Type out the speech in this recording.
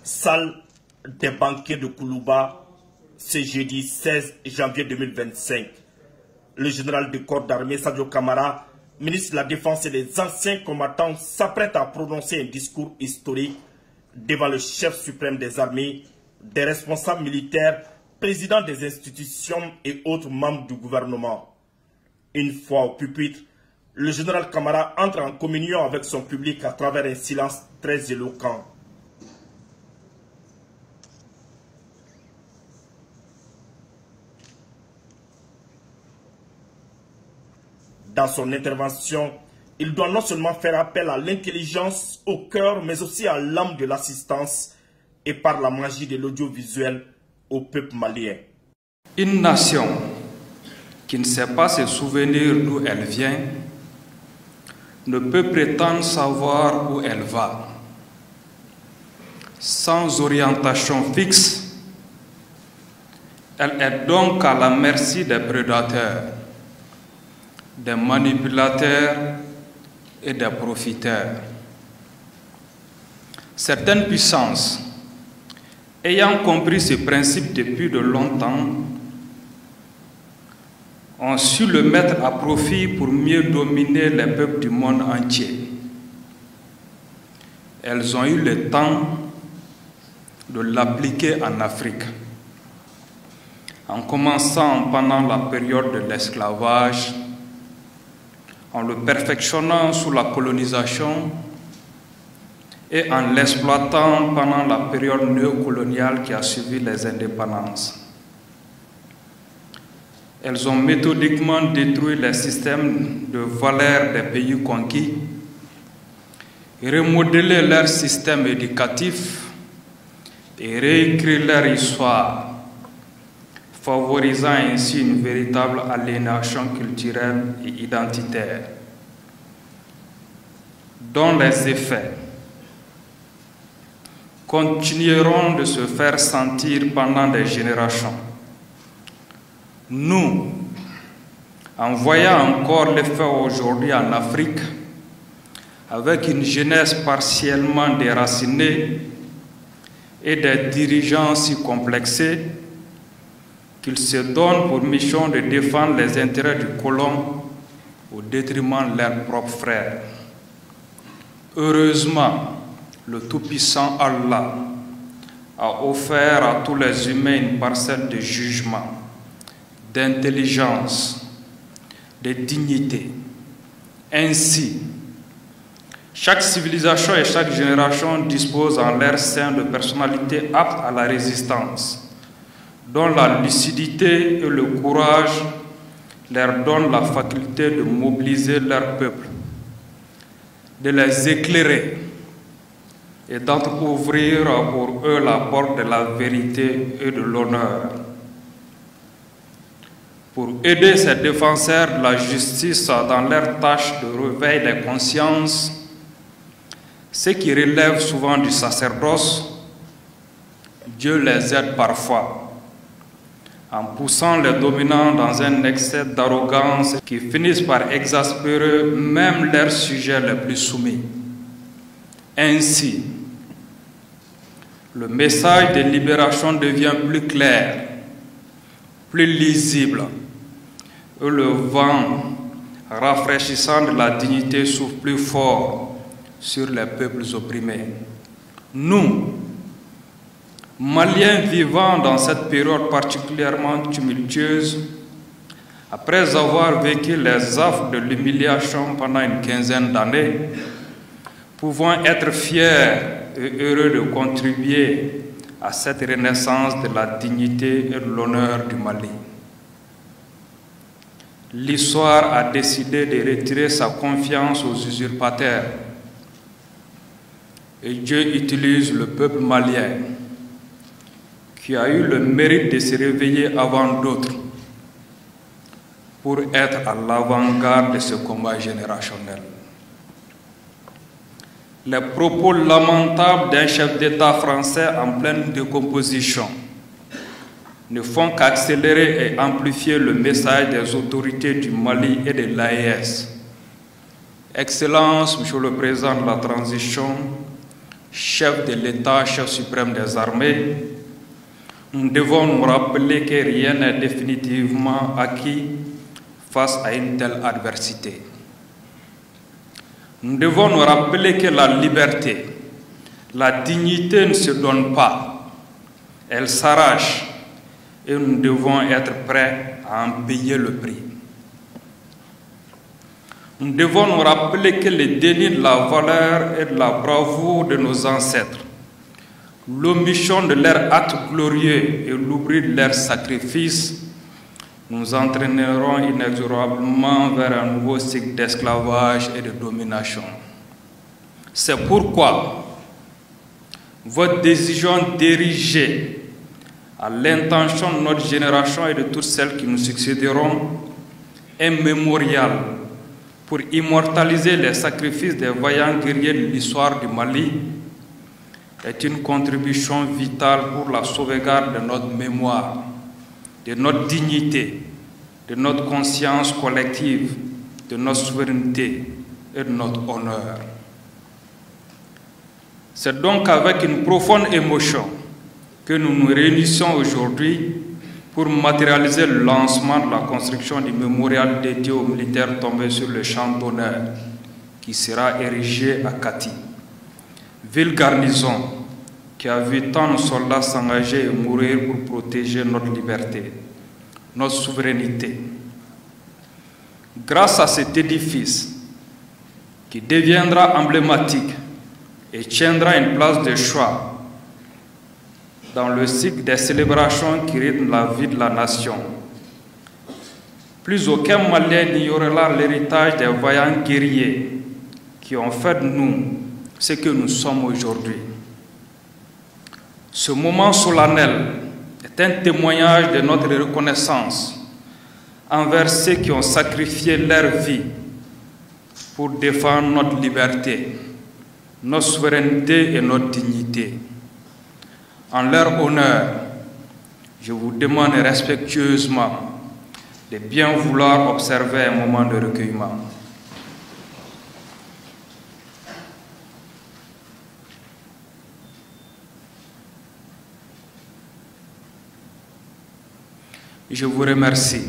Salle des banquiers de Koulouba, ce jeudi 16 janvier 2025. Le général de corps d'armée Sadio Kamara, ministre de la Défense et des anciens combattants, s'apprête à prononcer un discours historique devant le chef suprême des armées, des responsables militaires, présidents des institutions et autres membres du gouvernement. Une fois au pupitre, le général Kamara entre en communion avec son public à travers un silence très éloquent. Dans son intervention, il doit non seulement faire appel à l'intelligence, au cœur, mais aussi à l'âme de l'assistance et par la magie de l'audiovisuel au peuple malien. Une nation qui ne sait pas se souvenir d'où elle vient ne peut prétendre savoir où elle va. Sans orientation fixe, elle est donc à la merci des prédateurs, des manipulateurs et des profiteurs. Certaines puissances, ayant compris ce principe depuis de longtemps, ont su le mettre à profit pour mieux dominer les peuples du monde entier. Elles ont eu le temps de l'appliquer en Afrique, en commençant pendant la période de l'esclavage, en le perfectionnant sous la colonisation et en l'exploitant pendant la période néocoloniale qui a suivi les indépendances. Elles ont méthodiquement détruit les systèmes de valeurs des pays conquis, remodelé leur système éducatif et réécrit leur histoire, favorisant ainsi une véritable aliénation culturelle et identitaire, dont les effets continueront de se faire sentir pendant des générations. Nous, en voyant encore l'effet aujourd'hui en Afrique, avec une jeunesse partiellement déracinée et des dirigeants si complexés qu'ils se donnent pour mission de défendre les intérêts du colon au détriment de leurs propres frères. Heureusement, le Tout-Puissant Allah a offert à tous les humains une parcelle de jugement, d'intelligence, de dignité. Ainsi, chaque civilisation et chaque génération dispose en leur sein de personnalités aptes à la résistance, dont la lucidité et le courage leur donnent la faculté de mobiliser leur peuple, de les éclairer et d'entrouvrir pour eux la porte de la vérité et de l'honneur. Pour aider ces défenseurs de la justice dans leur tâche de réveil des consciences, ceux qui relèvent souvent du sacerdoce, Dieu les aide parfois, en poussant les dominants dans un excès d'arrogance qui finissent par exaspérer même leurs sujets les plus soumis. Ainsi, le message de libération devient plus clair, plus lisible, et le vent rafraîchissant de la dignité souffle plus fort sur les peuples opprimés. Nous, Maliens vivant dans cette période particulièrement tumultueuse, après avoir vécu les affres de l'humiliation pendant une quinzaine d'années, pouvons être fiers et heureux de contribuer à cette renaissance de la dignité et de l'honneur du Mali. L'histoire a décidé de retirer sa confiance aux usurpateurs et Dieu utilise le peuple malien qui a eu le mérite de se réveiller avant d'autres pour être à l'avant-garde de ce combat générationnel. Les propos lamentables d'un chef d'État français en pleine décomposition ne font qu'accélérer et amplifier le message des autorités du Mali et de l'AES. Excellence, Monsieur le Président de la Transition, chef de l'État, chef suprême des armées, nous devons nous rappeler que rien n'est définitivement acquis face à une telle adversité. Nous devons nous rappeler que la liberté, la dignité ne se donne pas, elle s'arrache et nous devons être prêts à en payer le prix. Nous devons nous rappeler que le déni de la valeur et de la bravoure de nos ancêtres, l'omission de leurs actes glorieux et l'oubli de leurs sacrifices nous entraîneront inexorablement vers un nouveau cycle d'esclavage et de domination. C'est pourquoi votre décision dirigée à l'intention de notre génération et de toutes celles qui nous succéderont est mémorial pour immortaliser les sacrifices des vaillants guerriers de l'histoire du Mali est une contribution vitale pour la sauvegarde de notre mémoire, de notre dignité, de notre conscience collective, de notre souveraineté et de notre honneur. C'est donc avec une profonde émotion que nous nous réunissons aujourd'hui pour matérialiser le lancement de la construction du mémorial dédié aux militaires tombés sur le champ d'honneur qui sera érigé à Kati, ville garnison qui a vu tant de soldats s'engager et mourir pour protéger notre liberté, notre souveraineté. Grâce à cet édifice qui deviendra emblématique et tiendra une place de choix dans le cycle des célébrations qui rythment la vie de la nation, plus aucun Malien n'ignorera l'héritage des vaillants guerriers qui ont fait de nous ce que nous sommes aujourd'hui. Ce moment solennel est un témoignage de notre reconnaissance envers ceux qui ont sacrifié leur vie pour défendre notre liberté, notre souveraineté et notre dignité. En leur honneur, je vous demande respectueusement de bien vouloir observer un moment de recueillement. Je vous remercie.